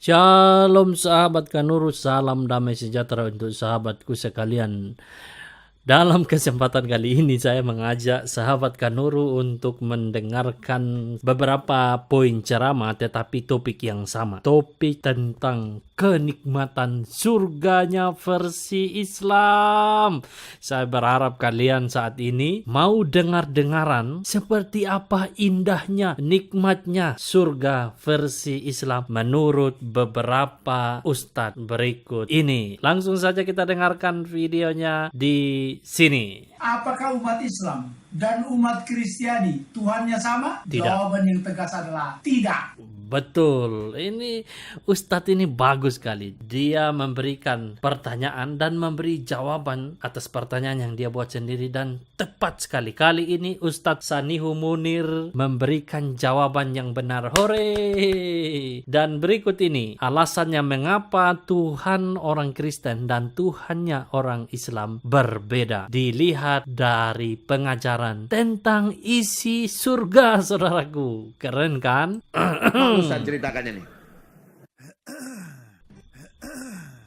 Shalom sahabat Kanuru, salam damai sejahtera untuk sahabatku sekalian. Dalam kesempatan kali ini saya mengajak sahabat Kanuru untuk mendengarkan beberapa poin ceramah tetapi topik yang sama. Topik tentang kenikmatan surganya versi Islam. Saya berharap kalian saat ini mau dengar-dengaran seperti apa indahnya, nikmatnya surga versi Islam menurut beberapa ustadz berikut ini. Langsung saja kita dengarkan videonya di sini. Apakah umat Islam dan umat Kristiani Tuhannya sama? Tidak. Jawaban yang tegas adalah tidak. Betul, ini Ustadz ini bagus sekali. Dia memberikan pertanyaan dan memberi jawaban atas pertanyaan yang dia buat sendiri dan tepat sekali. Kali ini Ustadz Sanihu Munir memberikan jawaban yang benar. Hore! Dan berikut ini alasannya mengapa Tuhan orang Kristen dan Tuhannya orang Islam berbeda. Dilihat dari pengajaran tentang isi surga, saudaraku. Keren kan? Ustaz ceritakannya nih.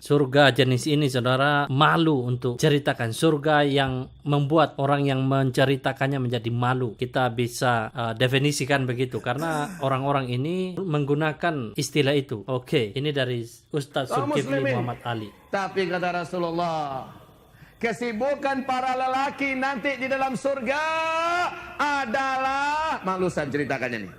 Surga jenis ini saudara malu untuk ceritakan. Surga yang membuat orang yang menceritakannya menjadi malu. Kita bisa definisikan begitu karena orang-orang ini menggunakan istilah itu. Oke, ini dari Ustaz Zulkifli Muhammad Ali. Tapi kata Rasulullah, kesibukan para lelaki nanti di dalam surga adalah, malu Ustaz ceritakannya nih.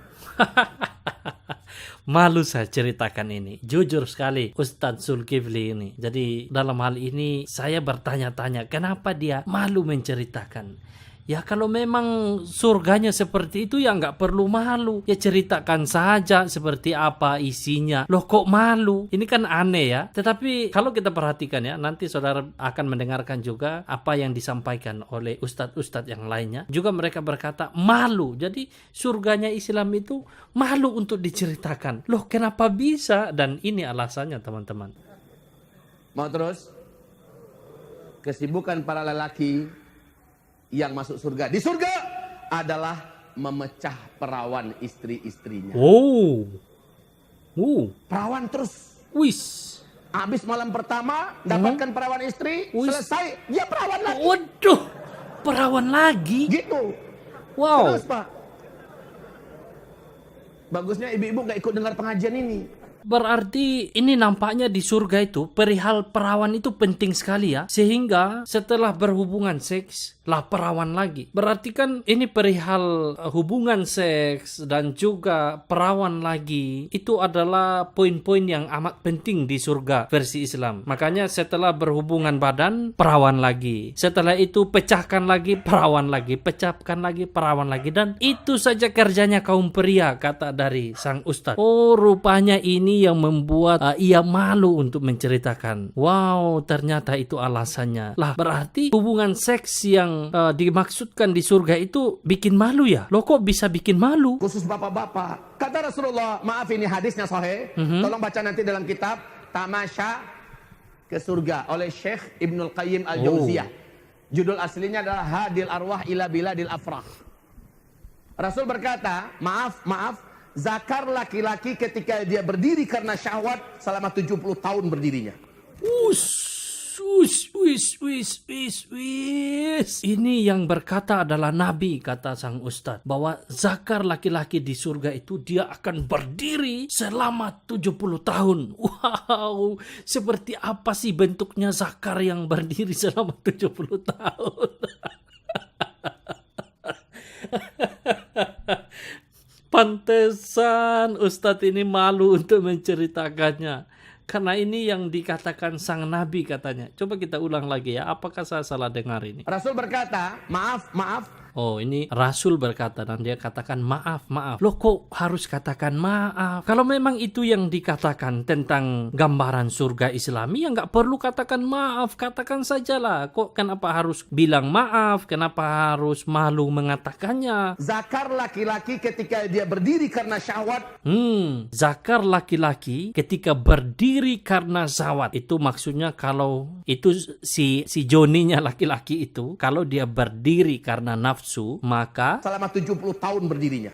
Malu saya ceritakan ini. Jujur sekali Ustadz Zulkifli ini. Jadi dalam hal ini saya bertanya-tanya kenapa dia malu menceritakan. Ya kalau memang surganya seperti itu ya nggak perlu malu. Ya ceritakan saja seperti apa isinya. Loh kok malu? Ini kan aneh ya. Tetapi kalau kita perhatikan ya, nanti saudara akan mendengarkan juga apa yang disampaikan oleh ustadz-ustadz yang lainnya. Juga mereka berkata malu. Jadi surganya Islam itu malu untuk diceritakan. Loh kenapa bisa? Dan ini alasannya teman-teman. Mau terus? Kesibukan para lelaki yang masuk surga, di surga adalah memecah perawan istri-istrinya. Oh. Perawan terus. Wis. Habis malam pertama dapatkan perawan istri, selesai dia perawan lagi. Waduh. Perawan lagi. Gitu. Wow. Terus Pak. Bagusnya ibu-ibu nggak ikut dengar pengajian ini. Berarti ini nampaknya di surga itu perihal perawan itu penting sekali ya. Sehingga setelah berhubungan seks lah perawan lagi. Berarti kan ini perihal hubungan seks dan juga perawan lagi. Itu adalah poin-poin yang amat penting di surga versi Islam. Makanya setelah berhubungan badan perawan lagi. Setelah itu pecahkan lagi perawan lagi. Pecahkan lagi perawan lagi. Dan itu saja kerjanya kaum pria kata dari sang ustadz. Oh rupanya ini yang membuat ia malu untuk menceritakan. Wow, ternyata itu alasannya. Lah, berarti hubungan seks yang dimaksudkan di surga itu bikin malu ya? Loh kok bisa bikin malu? Khusus bapak-bapak. Kata Rasulullah, maaf ini hadisnya sahih. Tolong baca nanti dalam kitab Tamasya ke Surga oleh Syekh Ibnul Qayyim Al-Jauziyah. Judul aslinya adalah Hadil Arwah ila Biladil Afrah. Rasul berkata, maaf, zakar laki-laki ketika dia berdiri karena syahwat selama 70 tahun berdirinya. Ini yang berkata adalah Nabi, kata sang ustadz, bahwa zakar laki-laki di surga itu dia akan berdiri selama 70 tahun. Wow, seperti apa sih bentuknya zakar yang berdiri selama 70 tahun? Pantesan Ustadz ini malu untuk menceritakannya. Karena ini yang dikatakan sang Nabi katanya. Coba kita ulang lagi ya. Apakah saya salah dengar ini? Rasul berkata, maaf, Oh, ini Rasul berkata dan dia katakan maaf. Loh, kok harus katakan maaf? Kalau memang itu yang dikatakan tentang gambaran surga Islami, ya nggak perlu katakan maaf. Katakan sajalah. Kok kenapa harus bilang maaf? Kenapa harus malu mengatakannya? Zakar laki-laki ketika dia berdiri karena syahwat. Zakar laki-laki ketika berdiri karena syahwat. Itu maksudnya kalau itu si Joninya laki-laki itu, kalau dia berdiri karena nafsu, maka Selama 70 tahun berdirinya.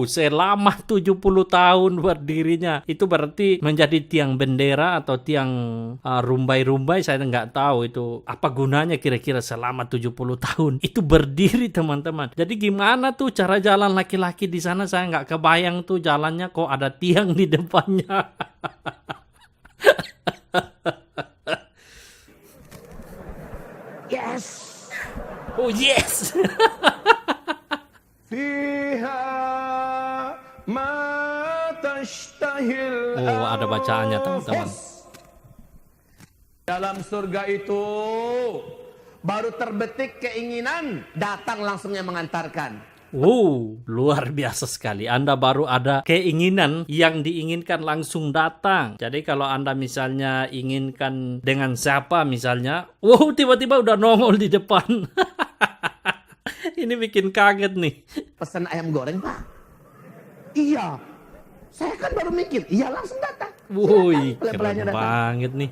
selama 70 tahun berdirinya. Itu berarti menjadi tiang bendera atau tiang rumbai-rumbai, saya nggak tahu itu apa gunanya kira-kira selama 70 tahun. Itu berdiri, teman-teman. Jadi gimana tuh cara jalan laki-laki di sana? Saya nggak kebayang tuh jalannya, kok ada tiang di depannya. Yes. Oh yes. Fiha ma tashtahil Ada bacaannya, teman-teman. Dalam surga itu baru terbetik keinginan, datang langsung yang mengantarkan. Luar biasa sekali. Anda baru ada keinginan, yang diinginkan langsung datang. Jadi kalau Anda misalnya inginkan dengan siapa misalnya, tiba-tiba udah nongol di depan. Ini bikin kaget nih. Pesan ayam goreng, Pak. Iya. Saya kan baru mikir, iya langsung datang. Keren banget nih.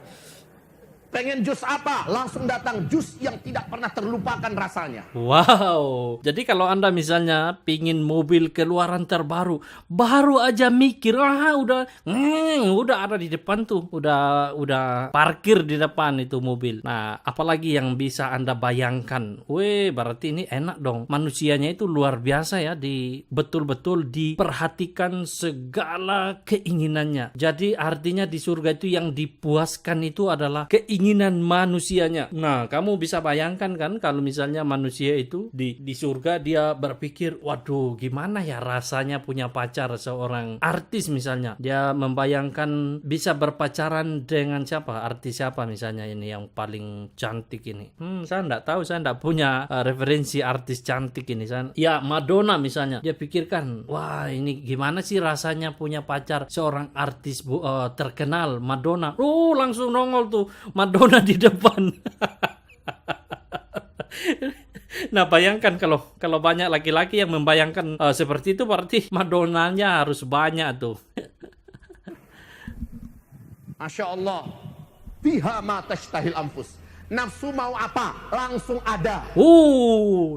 Pengen jus apa? Langsung datang. Jus yang tidak pernah terlupakan rasanya. Wow. Jadi kalau Anda misalnya pingin mobil keluaran terbaru, baru aja mikir, udah ada di depan tuh. Udah parkir di depan itu mobil. Nah, apalagi yang bisa Anda bayangkan. Berarti ini enak dong. Manusianya itu luar biasa ya, betul-betul diperhatikan segala keinginannya. Jadi artinya di surga itu yang dipuaskan itu adalah keinginan manusianya. Nah, kamu bisa bayangkan kan kalau misalnya manusia itu di surga dia berpikir, waduh gimana ya rasanya punya pacar seorang artis misalnya. Dia membayangkan bisa berpacaran dengan siapa, artis siapa misalnya ini yang paling cantik ini. Saya enggak tahu, saya enggak punya referensi artis cantik ini. Ya Madonna misalnya. Dia pikirkan, wah ini gimana sih rasanya punya pacar seorang artis terkenal, Madonna. Langsung nongol tuh Madonna di depan. Nah, bayangkan kalau banyak laki-laki yang membayangkan seperti itu, berarti Madonnanya harus banyak tuh. Masya Allah. Fiha ma tashtahil anfus. Nafsu mau apa? Langsung ada.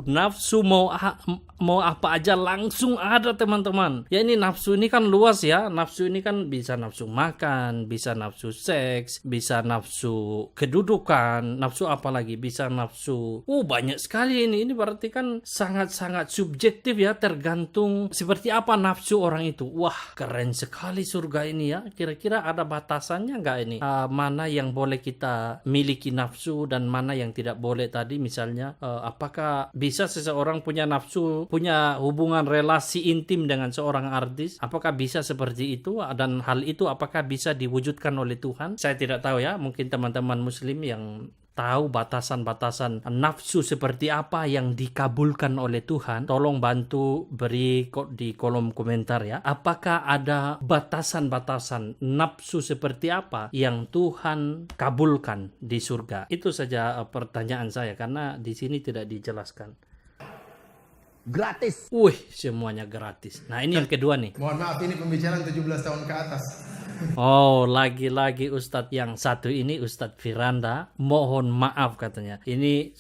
Nafsu mau apa aja langsung ada, teman-teman. Ya ini nafsu ini kan luas ya. Nafsu ini kan bisa nafsu makan, bisa nafsu seks, bisa nafsu kedudukan, nafsu apa lagi? Bisa nafsu. Banyak sekali ini. Ini berarti kan sangat-sangat subjektif ya, tergantung seperti apa nafsu orang itu. Wah, keren sekali surga ini ya. Kira-kira ada batasannya nggak ini? Mana yang boleh kita miliki nafsu dan mana yang tidak boleh tadi misalnya. Apakah bisa seseorang punya nafsu, punya hubungan relasi intim dengan seorang artis? Apakah bisa seperti itu? Dan hal itu apakah bisa diwujudkan oleh Tuhan? Saya tidak tahu ya. Mungkin teman-teman muslim yang tahu batasan-batasan nafsu seperti apa yang dikabulkan oleh Tuhan, tolong bantu beri di kolom komentar ya. Apakah ada batasan-batasan nafsu seperti apa yang Tuhan kabulkan di surga? Itu saja pertanyaan saya, karena di sini tidak dijelaskan. Gratis. Semuanya gratis. Nah, ini yang kedua nih. Mohon maaf, ini pembicaraan 17 tahun ke atas. Lagi-lagi Ustadz yang satu ini, Ustadz Firanda, mohon maaf katanya. Ini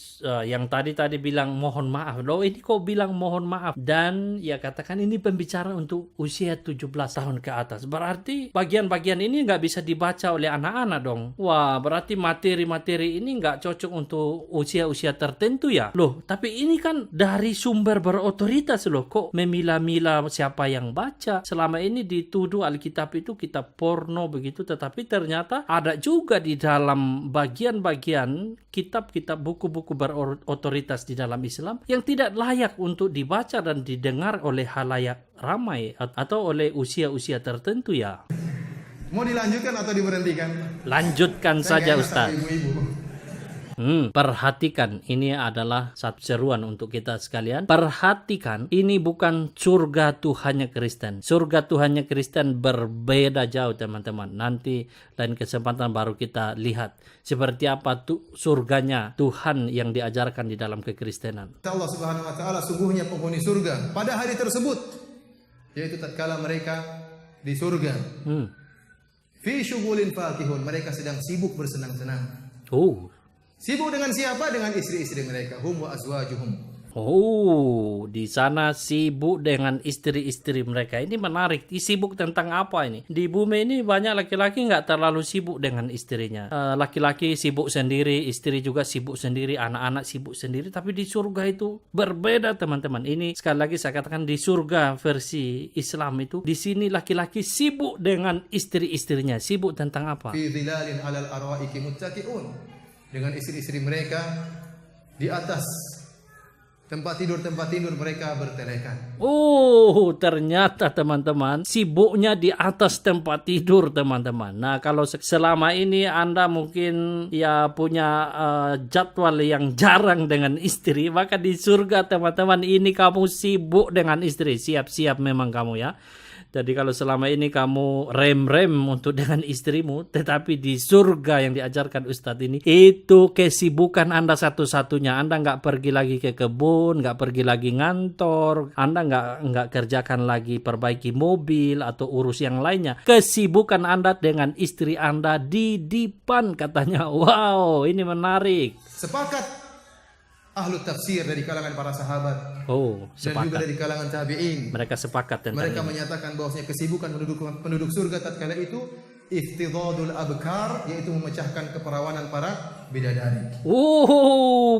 yang tadi bilang mohon maaf. Ini kok bilang mohon maaf? Dan ya katakan ini pembicaraan untuk usia 17 tahun ke atas. Berarti bagian-bagian ini nggak bisa dibaca oleh anak-anak dong. Wah, berarti materi-materi ini nggak cocok untuk usia-usia tertentu ya. Tapi ini kan dari sumber berotoritas loh. Kok memilah-milah siapa yang baca? Selama ini dituduh Alkitab itu kitab porno begitu, tetapi ternyata ada juga di dalam bagian-bagian kitab-kitab buku-buku berotoritas di dalam Islam yang tidak layak untuk dibaca dan didengar oleh halayak ramai atau oleh usia-usia tertentu ya. Mau dilanjutkan atau diberhentikan? Lanjutkan saja Ustaz. Ibu-ibu. Perhatikan, ini adalah satu seruan untuk kita sekalian. Perhatikan, ini bukan surga Tuhannya Kristen. Surga Tuhannya Kristen berbeda jauh, teman-teman. Nanti lain kesempatan baru kita lihat seperti apa surganya Tuhan yang diajarkan di dalam kekristenan. Allah Subhanahu wa taala sungguhnya penghuni surga pada hari tersebut, yaitu tatkala mereka di surga. Fi syughulin fakihun, mereka sedang sibuk bersenang-senang. Sibuk dengan siapa? Dengan istri-istri mereka. Hum wa azwajuhum. Di sana sibuk dengan istri-istri mereka. Ini menarik. Sibuk tentang apa ini? Di bumi ini banyak laki-laki nggak terlalu sibuk dengan istrinya. Laki-laki sibuk sendiri, istri juga sibuk sendiri, anak-anak sibuk sendiri. Tapi di surga itu berbeda, teman-teman. Ini sekali lagi saya katakan, di surga versi Islam itu, di sini laki-laki sibuk dengan istri-istrinya. Sibuk tentang apa? Fi dhilalin 'alal arwaiki muttaqiun. Dengan istri-istri mereka di atas tempat tidur mereka bertelekan. Ternyata teman-teman, sibuknya di atas tempat tidur, teman-teman. Nah, kalau selama ini Anda mungkin ya punya jadwal yang jarang dengan istri, maka di surga, teman-teman, ini kamu sibuk dengan istri. Siap-siap memang kamu ya. Jadi kalau selama ini kamu rem-rem untuk dengan istrimu, tetapi di surga yang diajarkan Ustadz ini, itu kesibukan Anda satu-satunya. Anda nggak pergi lagi ke kebun, nggak pergi lagi ngantor, Anda nggak kerjakan lagi perbaiki mobil atau urus yang lainnya. Kesibukan Anda dengan istri Anda di dipan, katanya. Wow, ini menarik. Sepakat ahlu tafsir dari kalangan para sahabat. Sepakat. Dan juga dari kalangan tabi'in. Mereka sepakat tentang Mereka ini. Menyatakan bahwasanya kesibukan penduduk surga tatkala itu iftidadul abkar, yaitu memecahkan keperawanan para bidadari.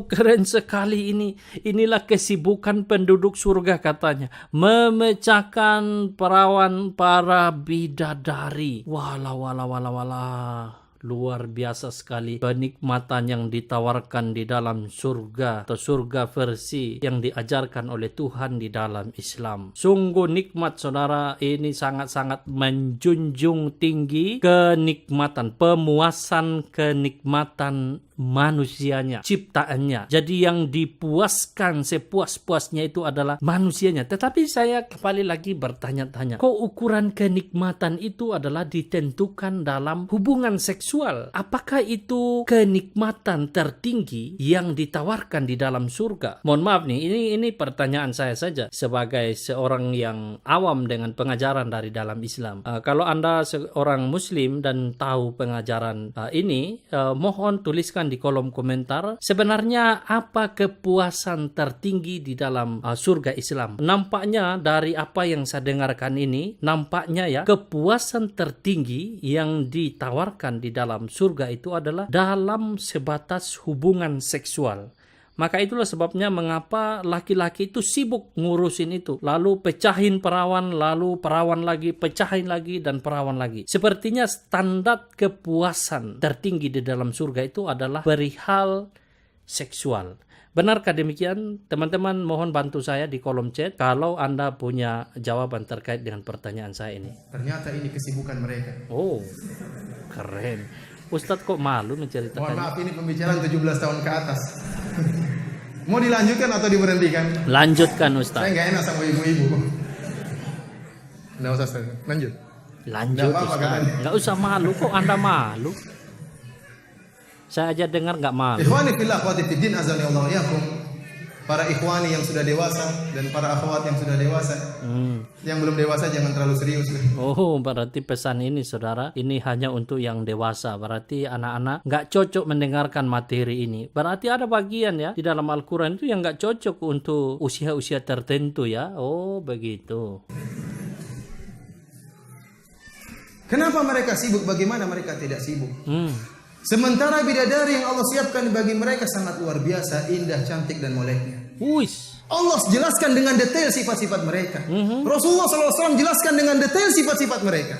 Keren sekali ini. Inilah kesibukan penduduk surga, katanya. Memecahkan perawan para bidadari. Walah. Luar biasa sekali kenikmatan yang ditawarkan di dalam surga, atau surga versi yang diajarkan oleh Tuhan di dalam Islam. Sungguh nikmat, saudara. Ini sangat-sangat menjunjung tinggi kenikmatan, pemuasan kenikmatan manusianya, ciptaannya. Jadi yang dipuaskan sepuas-puasnya itu adalah manusianya. Tetapi saya kembali lagi bertanya-tanya, kok ukuran kenikmatan itu adalah ditentukan dalam hubungan seksual? Apakah itu kenikmatan tertinggi yang ditawarkan di dalam surga? Mohon maaf nih, ini pertanyaan saya saja sebagai seorang yang awam dengan pengajaran dari dalam Islam. Kalau Anda seorang Muslim dan tahu pengajaran ini, mohon tuliskan di kolom komentar, sebenarnya apa kepuasan tertinggi di dalam surga Islam. Nampaknya dari apa yang saya dengarkan ini, nampaknya ya, kepuasan tertinggi yang ditawarkan di dalam surga itu adalah dalam sebatas hubungan seksual. Maka itulah sebabnya mengapa laki-laki itu sibuk ngurusin itu. Lalu pecahin perawan, lalu perawan lagi, pecahin lagi, dan perawan lagi. Sepertinya standar kepuasan tertinggi di dalam surga itu adalah perihal seksual. Benarkah demikian? Teman-teman, mohon bantu saya di kolom chat kalau Anda punya jawaban terkait dengan pertanyaan saya ini. Ternyata ini kesibukan mereka. Keren. Ustadz kok malu menceritakan? Mohon maaf, ini pembicaraan 17 tahun ke atas. Mau dilanjutkan atau diberhentikan? Lanjutkan, Ustadz. Saya nggak enak sama ibu-ibu. Nggak usah, Ustaz. Lanjut. Lanjut, Ustadz. Nggak usah malu, kok Anda malu? Saya aja dengar nggak malu. Ikhwani fillah, akhwati fiddin, azani Allah yakum. Para ikhwani yang sudah dewasa dan para akhwat yang sudah dewasa. Yang belum dewasa jangan terlalu serius. Berarti pesan ini, saudara, ini hanya untuk yang dewasa. Berarti anak-anak nggak cocok mendengarkan materi ini. Berarti ada bagian ya di dalam Al-Quran itu yang nggak cocok untuk usia-usia tertentu ya. Begitu. Kenapa mereka sibuk? Bagaimana mereka tidak sibuk? Sementara bidadari yang Allah siapkan bagi mereka sangat luar biasa, indah, cantik, dan moleknya. Allah jelaskan dengan detail sifat-sifat mereka. Rasulullah SAW jelaskan dengan detail sifat-sifat mereka.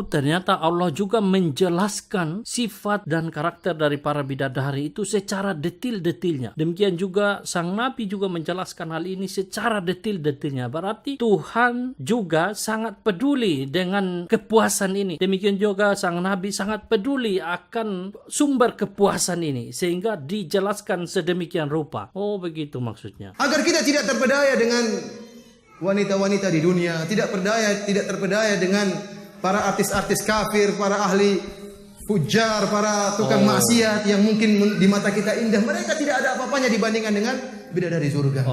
Ternyata Allah juga menjelaskan sifat dan karakter dari para bidadari itu secara detil-detilnya. Demikian juga sang Nabi juga menjelaskan hal ini secara detil-detilnya. Berarti Tuhan juga sangat peduli dengan kepuasan ini. Demikian juga sang Nabi sangat peduli akan sumber kepuasan ini, sehingga dijelaskan sedemikian rupa. Begitu maksudnya. Agar kita tidak terpedaya dengan wanita-wanita di dunia, tidak terpedaya dengan para artis-artis kafir, para ahli fujar, para tukang maksiat yang mungkin di mata kita indah. Mereka tidak ada apa-apanya dibandingkan dengan bidadari surga.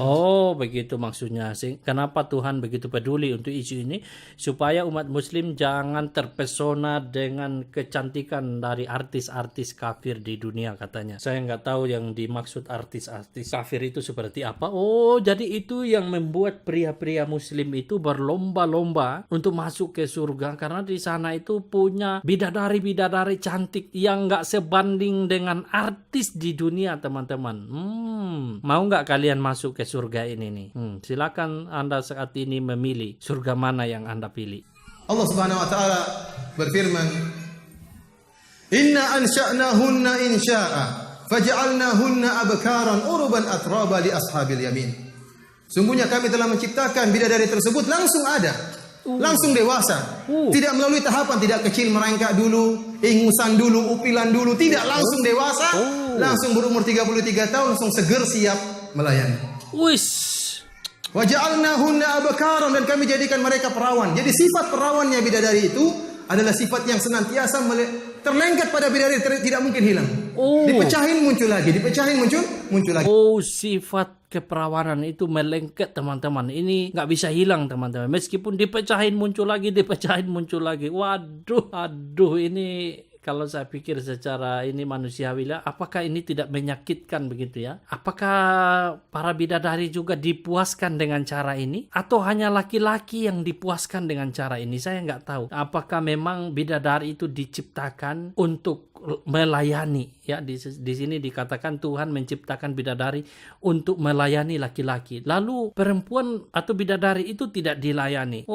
Begitu maksudnya. Kenapa Tuhan begitu peduli untuk isu ini? Supaya umat muslim jangan terpesona dengan kecantikan dari artis-artis kafir di dunia, katanya. Saya nggak tahu yang dimaksud artis-artis kafir itu seperti apa. Jadi itu yang membuat pria-pria muslim itu berlomba-lomba untuk masuk ke surga, karena di sana itu punya bidadari-bidadari cantik yang nggak sebanding dengan artis di dunia, teman-teman. Mau nggak kalian masuk ke surga ini nih? Silakan Anda saat ini memilih surga mana yang Anda pilih. Allah Subhanahu wa taala berfirman, "Inna ansha'nahunna insya'a, faj'alnahunna abkaran uruban atraba li ashabil yamin." Sungguhnya kami telah menciptakan bidadari tersebut langsung ada, langsung dewasa. Tidak melalui tahapan, tidak kecil merangkak dulu, ingusan dulu, upilan dulu, tidak, langsung dewasa, langsung berumur 33 tahun, langsung seger siap melayani. Wa ja'alnahunna abkaran, dan kami jadikan mereka perawan. Jadi sifat perawannya bidadari itu adalah sifat yang senantiasa terlengket pada bidadari, tidak mungkin hilang. Dipecahin muncul lagi, dipecahin muncul lagi. Sifat keperawanan itu melengket, teman-teman. Ini nggak bisa hilang, teman-teman. Meskipun dipecahin muncul lagi, Waduh, ini kalau saya pikir secara ini manusiawi lah, apakah ini tidak menyakitkan begitu ya? Apakah para bidadari juga dipuaskan dengan cara ini? Atau hanya laki-laki yang dipuaskan dengan cara ini? Saya nggak tahu. Apakah memang bidadari itu diciptakan untuk melayani? Ya, di sini dikatakan Tuhan menciptakan bidadari untuk melayani laki-laki. Lalu perempuan atau bidadari itu tidak dilayani.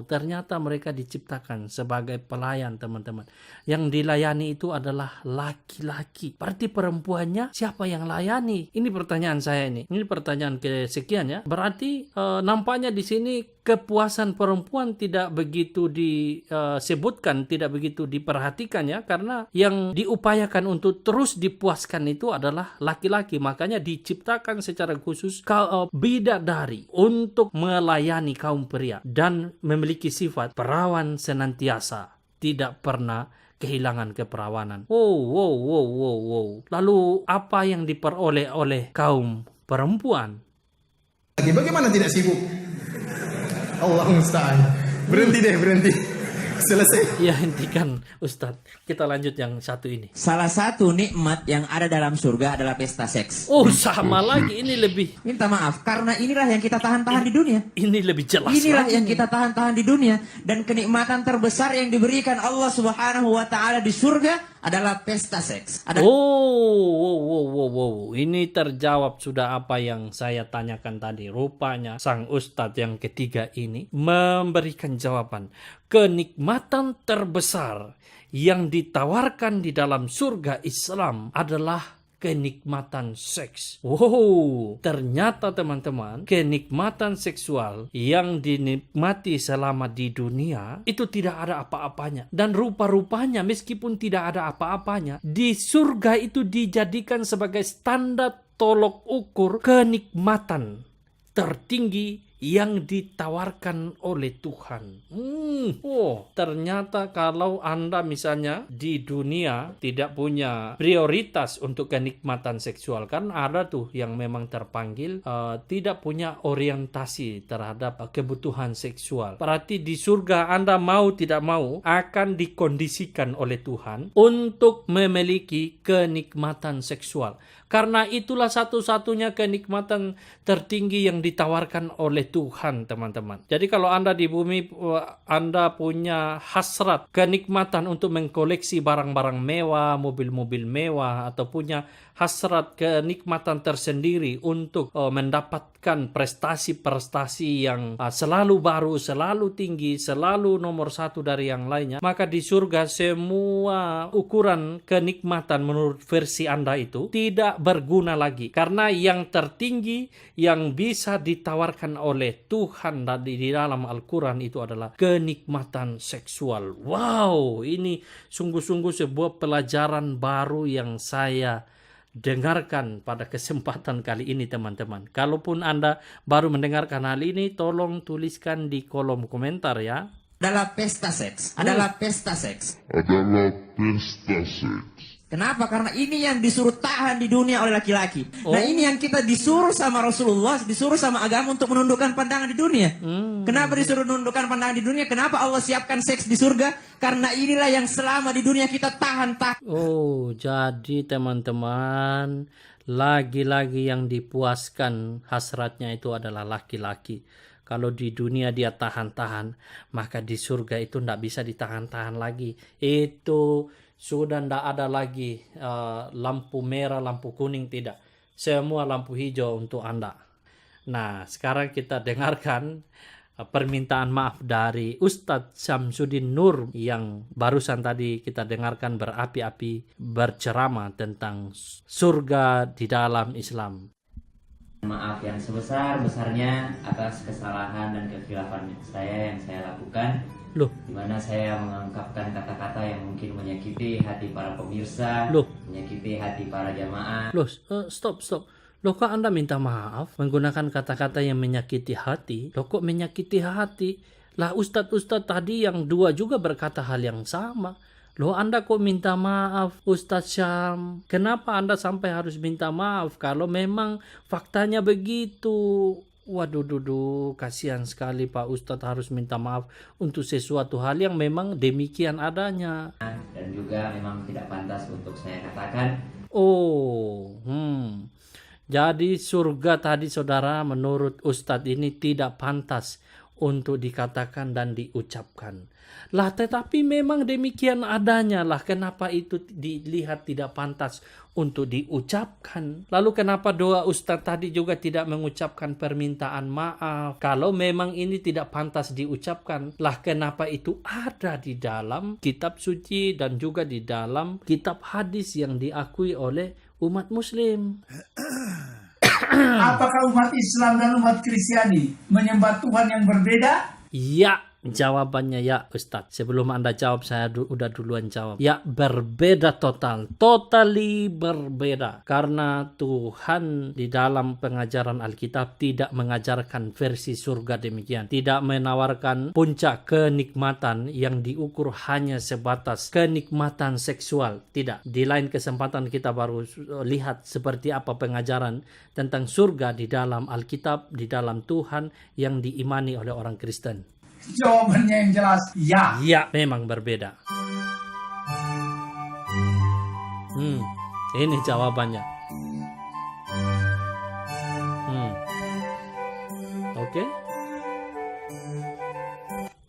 Ternyata mereka diciptakan sebagai pelayan, teman-teman. Yang dilayani itu adalah laki-laki. Berarti perempuannya siapa yang layani? Ini pertanyaan saya ini. Ini pertanyaan kesekian ya. Berarti nampaknya di sini kepuasan perempuan tidak begitu disebutkan, tidak begitu diperhatikan ya, karena yang diupayakan untuk terus dipuaskan itu adalah laki-laki. Makanya diciptakan secara khusus bidadari untuk melayani kaum pria dan memiliki sifat perawan senantiasa, tidak pernah kehilangan keperawanan. Lalu apa yang diperoleh oleh kaum perempuan? Bagaimana tidak sibuk? Allah musta'an. Berhenti. Selesai. Ya, hentikan Ustadz. Kita lanjut yang satu ini. Salah satu nikmat yang ada dalam surga adalah pesta seks. Sama lagi. Ini lebih. Minta maaf, karena inilah yang kita tahan-tahan di dunia. Ini lebih jelas. Inilah lagi yang kita tahan-tahan di dunia. Dan kenikmatan terbesar yang diberikan Allah Subhanahu wa Ta'ala di surga adalah pesta seks. Ini terjawab sudah apa yang saya tanyakan tadi. Rupanya sang Ustadz yang ketiga ini memberikan jawaban. Kenikmatan terbesar yang ditawarkan di dalam surga Islam adalah kenikmatan seks. Ternyata teman-teman, kenikmatan seksual yang dinikmati selama di dunia itu tidak ada apa-apanya. Dan rupa-rupanya meskipun tidak ada apa-apanya, di surga itu dijadikan sebagai standar tolok ukur kenikmatan tertinggi yang ditawarkan oleh Tuhan. Ternyata kalau Anda misalnya di dunia tidak punya prioritas untuk kenikmatan seksual, kan ada tuh yang memang terpanggil tidak punya orientasi terhadap kebutuhan seksual. Berarti di surga Anda mau tidak mau akan dikondisikan oleh Tuhan untuk memiliki kenikmatan seksual. Karena itulah satu-satunya kenikmatan tertinggi yang ditawarkan oleh Tuhan, teman-teman. Jadi kalau Anda di bumi, Anda punya hasrat kenikmatan untuk mengkoleksi barang-barang mewah, mobil-mobil mewah, atau punya hasrat kenikmatan tersendiri untuk mendapatkan prestasi-prestasi yang selalu baru, selalu tinggi, selalu nomor satu dari yang lainnya, maka di surga semua ukuran kenikmatan menurut versi Anda itu tidak berguna lagi. Karena yang tertinggi yang bisa ditawarkan oleh Tuhan di dalam Al-Quran itu adalah kenikmatan seksual. Wow, ini sungguh-sungguh sebuah pelajaran baru yang saya dengarkan pada kesempatan kali ini, teman-teman. Kalaupun Anda baru mendengarkan hal ini, tolong tuliskan di kolom komentar ya. Adalah pesta seks. Adalah pesta seks. Kenapa? Karena ini yang disuruh tahan di dunia oleh laki-laki. Nah, ini yang kita disuruh sama Rasulullah, disuruh sama agama untuk menundukkan pandangan di dunia. Kenapa disuruh menundukkan pandangan di dunia? Kenapa Allah siapkan seks di surga? Karena inilah yang selama di dunia kita tahan. Oh, jadi teman-teman, lagi-lagi yang dipuaskan hasratnya itu adalah laki-laki. Kalau di dunia dia tahan-tahan, maka di surga itu tidak bisa ditahan-tahan lagi. Itu sudah tidak ada lagi lampu merah, lampu kuning, tidak. Semua lampu hijau untuk Anda. Nah, sekarang kita dengarkan permintaan maaf dari Ustadz Syamsuddin Nur yang barusan tadi kita dengarkan berapi-api berceramah tentang surga di dalam Islam. Maaf yang sebesar-besarnya atas kesalahan dan kekhilafan saya yang saya lakukan. Di mana saya mengungkapkan kata-kata yang mungkin menyakiti hati para pemirsa, menyakiti hati para jamaah. Stop. Loh, kok Anda minta maaf menggunakan kata-kata yang menyakiti hati? Loh, kok menyakiti hati? Lah, Ustadz tadi yang dua juga berkata hal yang sama. Loh, Anda kok minta maaf, Ustadz Syam? Kenapa Anda sampai harus minta maaf kalau memang faktanya begitu? Waduh, kasihan sekali Pak Ustadz harus minta maaf untuk sesuatu hal yang memang demikian adanya. Dan juga memang tidak pantas untuk saya katakan. Jadi surga tadi saudara menurut Ustadz ini tidak pantas untuk dikatakan dan diucapkan. Lah, tetapi memang demikian adanya lah. Kenapa itu dilihat tidak pantas untuk diucapkan? Lalu kenapa doa Ustadz tadi juga tidak mengucapkan permintaan maaf? Kalau memang ini tidak pantas diucapkan, lah kenapa itu ada di dalam kitab suci dan juga di dalam kitab hadis yang diakui oleh umat muslim? Apakah umat Islam dan umat Kristiani menyembah Tuhan yang berbeda? Ya, jawabannya ya Ustadz. Sebelum Anda jawab, saya udah duluan jawab. Ya, berbeda total. Totally berbeda. Karena Tuhan di dalam pengajaran Alkitab tidak mengajarkan versi surga demikian. Tidak menawarkan puncak kenikmatan yang diukur hanya sebatas kenikmatan seksual. Tidak. Di lain kesempatan kita baru lihat seperti apa pengajaran tentang surga di dalam Alkitab, di dalam Tuhan yang diimani oleh orang Kristen. Jawabannya yang jelas, ya. Ya, memang berbeda. Ini jawabannya. Oke.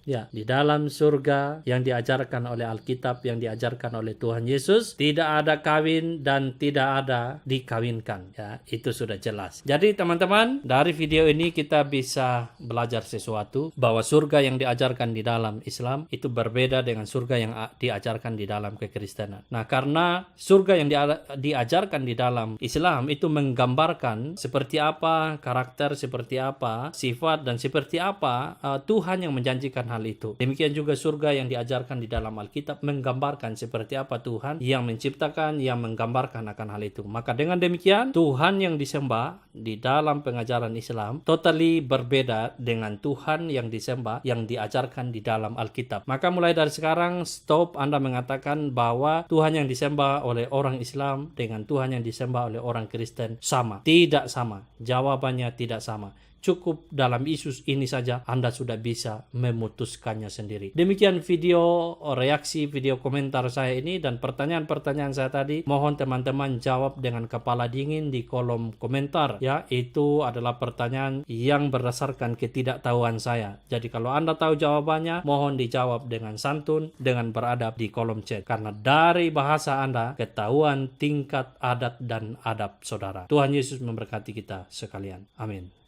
Ya, di dalam surga yang diajarkan oleh Alkitab, yang diajarkan oleh Tuhan Yesus, tidak ada kawin dan tidak ada dikawinkan. Ya, itu sudah jelas. Jadi teman-teman, dari video ini kita bisa belajar sesuatu bahwa surga yang diajarkan di dalam Islam itu berbeda dengan surga yang diajarkan di dalam kekristenan. Nah, karena surga yang diajarkan di dalam Islam itu menggambarkan seperti apa karakter, seperti apa sifat, dan seperti apa Tuhan yang menjanjikan hal itu. Demikian juga surga yang diajarkan di dalam Alkitab menggambarkan seperti apa Tuhan yang menciptakan, yang menggambarkan akan hal itu. Maka dengan demikian Tuhan yang disembah, di dalam pengajaran Islam totally berbeda dengan Tuhan yang disembah, yang diajarkan di dalam Alkitab. Maka mulai dari sekarang stop Anda mengatakan bahwa Tuhan yang disembah oleh orang Islam dengan Tuhan yang disembah oleh orang Kristen sama. Tidak sama. Jawabannya tidak sama. Cukup dalam isu ini saja Anda sudah bisa memutuskannya sendiri. Demikian video reaksi, video komentar saya ini, dan pertanyaan-pertanyaan saya tadi mohon teman-teman jawab dengan kepala dingin di kolom komentar ya. Itu adalah pertanyaan yang berdasarkan ketidaktahuan saya. Jadi kalau Anda tahu jawabannya, mohon dijawab dengan santun, dengan beradab di kolom chat. Karena dari bahasa Anda ketahuan tingkat adat dan adab saudara. Tuhan Yesus memberkati kita sekalian. Amin.